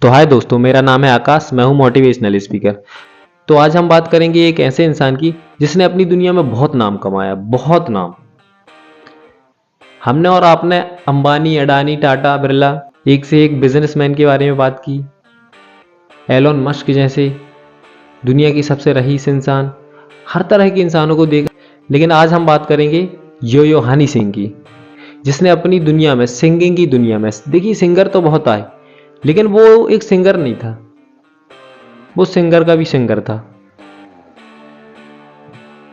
तो हाय दोस्तों, मेरा नाम है आकाश। मैं हूं मोटिवेशनल स्पीकर। तो आज हम बात करेंगे एक ऐसे इंसान की जिसने अपनी दुनिया में बहुत नाम कमाया, बहुत नाम। हमने और आपने अंबानी, अडानी, टाटा, बिरला, एक से एक बिजनेसमैन के बारे में बात की। एलोन मस्क जैसे दुनिया की सबसे रईस इंसान, हर तरह के इंसानों को देख। लेकिन आज हम बात करेंगे यो हनी सिंह की, जिसने अपनी दुनिया में, सिंगिंग की दुनिया में, देखिए सिंगर तो बहुत आए, लेकिन वो एक सिंगर नहीं था, वो सिंगर का भी सिंगर था।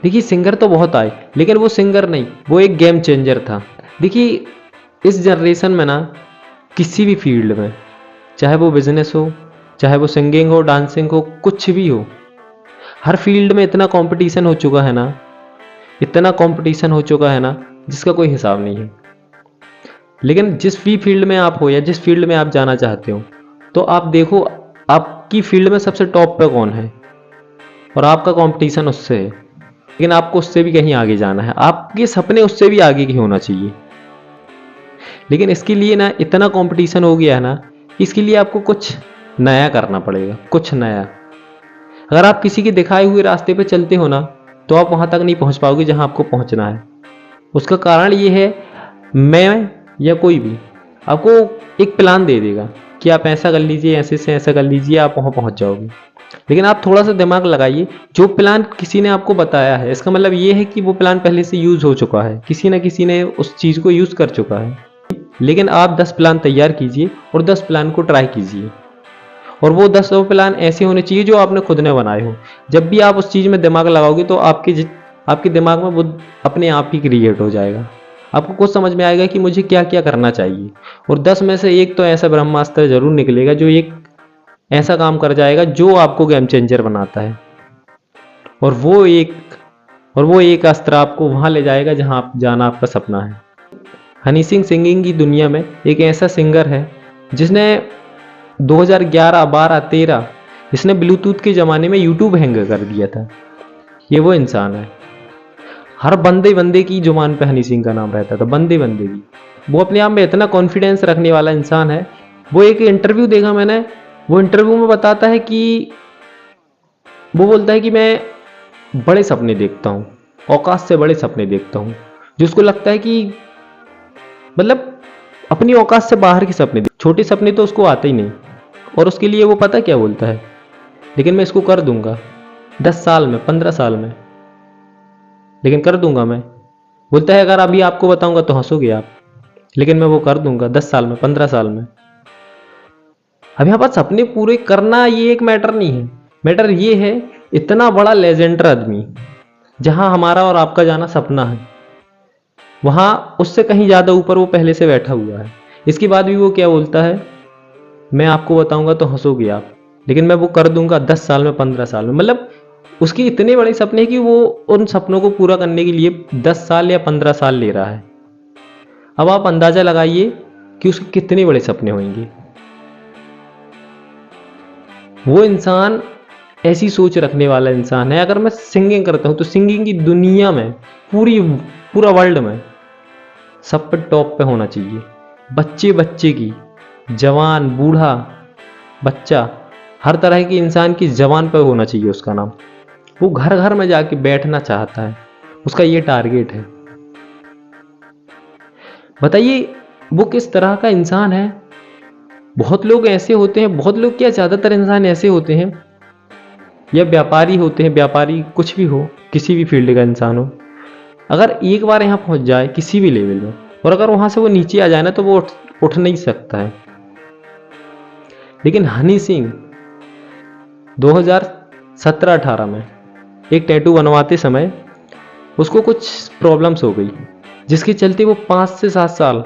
देखिए सिंगर तो बहुत आए, लेकिन वो सिंगर नहीं, वो एक गेम चेंजर था। देखिए इस जनरेशन में ना, किसी भी फील्ड में, चाहे वो बिजनेस हो, चाहे वो सिंगिंग हो, डांसिंग हो, कुछ भी हो, हर फील्ड में इतना कंपटीशन हो चुका है ना, इतना कंपटीशन हो चुका है ना, जिसका कोई हिसाब नहीं है। लेकिन जिस भी फील्ड में आप हो या जिस फील्ड में आप जाना चाहते हो, तो आप देखो आपकी फील्ड में सबसे टॉप पे कौन है और आपका कंपटीशन उससे है। लेकिन आपको उससे भी कहीं आगे जाना है, आपके सपने उससे भी आगे की होना चाहिए। लेकिन इसके लिए ना इतना कंपटीशन हो गया है ना, इसके लिए आपको कुछ नया करना पड़ेगा, कुछ नया। अगर आप किसी के दिखाए हुए रास्ते पे चलते हो ना, तो आप वहां तक नहीं पहुंच पाओगे जहां आपको पहुंचना है। उसका कारण ये है, मैं या कोई भी आपको एक प्लान दे देगा कि आप ऐसा कर लीजिए, ऐसे से ऐसा कर लीजिए, आप वहां पहुंच जाओगे। लेकिन आप थोड़ा सा दिमाग लगाइए, जो प्लान किसी ने आपको बताया है, इसका मतलब ये है कि वो प्लान पहले से यूज हो चुका है, किसी ना किसी ने उस चीज को यूज कर चुका है। लेकिन आप 10 प्लान तैयार कीजिए और 10 प्लान को ट्राई कीजिए, और वो 10 प्लान ऐसे होने चाहिए जो आपने खुद ने बनाए हो। जब भी आप उस चीज में दिमाग लगाओगे तो आपके दिमाग में वो अपने आप ही क्रिएट हो जाएगा। आपको कुछ समझ में आएगा कि मुझे क्या क्या करना चाहिए, और 10 में से एक तो ऐसा ब्रह्मास्त्र जरूर निकलेगा जो एक ऐसा काम कर जाएगा जो आपको गेम चेंजर बनाता है। और वो एक अस्त्र आपको वहां ले जाएगा जहां आप जाना आपका सपना है। हनी सिंह सिंगिंग की दुनिया में एक ऐसा सिंगर है जिसने 2011, 12, 13 इसने ब्लूटूथ के ज़माने में यूट्यूब हैंग कर दिया था। ये वो इंसान है। हर बंदे बंदे की जुबान पे हनी सिंह का नाम रहता था, बंदे बंदे की। वो अपने आप में इतना कॉन्फिडेंस रखने वाला इंसान है। वो एक इंटरव्यू देखा मैंने, वो इंटरव्यू में बताता है कि वो बोलता है कि मैं बड़े सपने देखता हूँ, औकात से बड़े सपने देखता हूँ। जो उसको लगता है कि मतलब अपनी औकात से बाहर के सपने, छोटे सपने तो उसको आते ही नहीं। और उसके लिए वो पता क्या बोलता है, लेकिन मैं इसको कर दूंगा 10 साल में, 15 साल में, लेकिन कर दूंगा मैं। बोलता है अगर अभी आपको बताऊंगा तो हंसोगे आप, लेकिन मैं वो कर दूंगा 10 साल में, 15 साल में। अब यहाँ पर सपने पूरे करना ये एक मैटर नहीं है, मैटर ये है इतना बड़ा लेजेंडर आदमी, जहां हमारा और आपका जाना सपना है, वहां उससे कहीं ज्यादा ऊपर वो पहले से बैठा हुआ है। इसके बाद भी वो क्या बोलता है, मैं आपको बताऊंगा तो हंसोगे आप, लेकिन मैं वो कर दूंगा 10 साल में, 15 साल में। मतलब उसके इतने बड़े सपने हैं कि वो उन सपनों को पूरा करने के लिए 10 साल या 15 साल ले रहा है। अब आप अंदाजा लगाइए कि उसके कितने बड़े सपने होंगे। वो इंसान ऐसी सोच रखने वाला इंसान है। अगर मैं सिंगिंग करता हूं तो सिंगिंग की दुनिया में, पूरा वर्ल्ड में सब पे टॉप पे होना चाहिए। बच्चे बच्चे की, जवान, बूढ़ा, बच्चा, हर तरह के इंसान की जबान पर होना चाहिए उसका नाम। वो घर घर में जाके बैठना चाहता है, उसका ये टारगेट है। बताइए वो किस तरह का इंसान है। बहुत लोग ऐसे होते हैं, बहुत लोग क्या, ज्यादातर इंसान ऐसे होते हैं, या व्यापारी होते हैं, व्यापारी कुछ भी हो, किसी भी फील्ड का इंसान हो, अगर एक बार यहाँ पहुंच जाए किसी भी लेवल में, और अगर वहां से वो नीचे आ जाए ना, तो वो उठ नहीं सकता है। लेकिन हनी सिंह 2017-18 में एक टैटू बनवाते समय उसको कुछ प्रॉब्लम्स हो गई, जिसके चलते वो 5 से 7 साल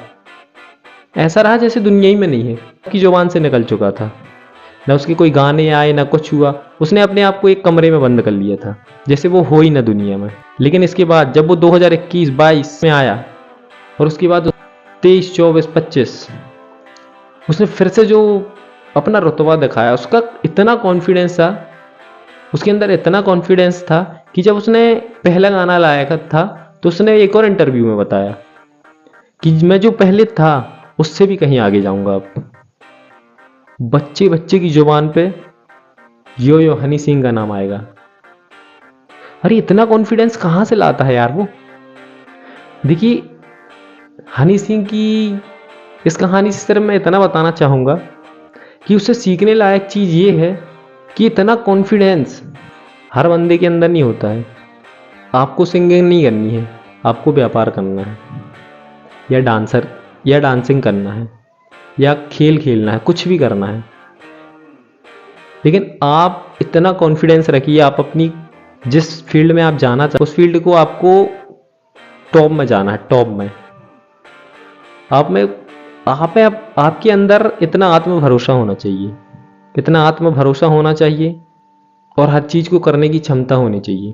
ऐसा रहा जैसे दुनिया ही में नहीं है, की जुबान से निकल चुका था। ना उसके कोई गाने आए, ना कुछ हुआ। उसने अपने आप को एक कमरे में बंद कर लिया था, जैसे वो हो ही ना दुनिया में। लेकिन इसके बाद जब वो 2021-22 में आया, और उसके बाद 23, 24, 25 उसने फिर से जो अपना रुतबा दिखाया, उसका इतना कॉन्फिडेंस था, उसके अंदर इतना कॉन्फिडेंस था कि जब उसने पहला गाना लाया था, तो उसने एक और इंटरव्यू में बताया कि मैं जो पहले था उससे भी कहीं आगे जाऊंगा अब। बच्चे बच्चे की जुबान पे यो यो हनी सिंह का नाम आएगा। अरे इतना कॉन्फिडेंस कहाँ से लाता है यार वो। देखिए, हनी सिंह की इस कहानी से सिर्फ मैं इतना बताना चाहूँगा कि उससे सीखने लायक चीज़ ये है कि इतना कॉन्फिडेंस हर बंदे के अंदर नहीं होता है। आपको सिंगिंग नहीं करनी है, आपको व्यापार करना है, या डांसर या डांसिंग करना है, या खेल खेलना है, कुछ भी करना है, लेकिन आप इतना कॉन्फिडेंस रखिए। आप अपनी जिस फील्ड में आप जाना चाहते उस फील्ड को आपको टॉप में जाना है, टॉप में। आप में आपके अंदर इतना आत्म भरोसा होना चाहिए, इतना आत्म भरोसा होना चाहिए, और हर चीज़ को करने की क्षमता होनी चाहिए।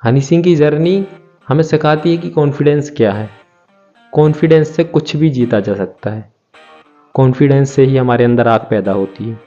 हनी सिंह की जर्नी हमें सिखाती है कि कॉन्फिडेंस क्या है। कॉन्फिडेंस से कुछ भी जीता जा सकता है। कॉन्फिडेंस से ही हमारे अंदर आग पैदा होती है।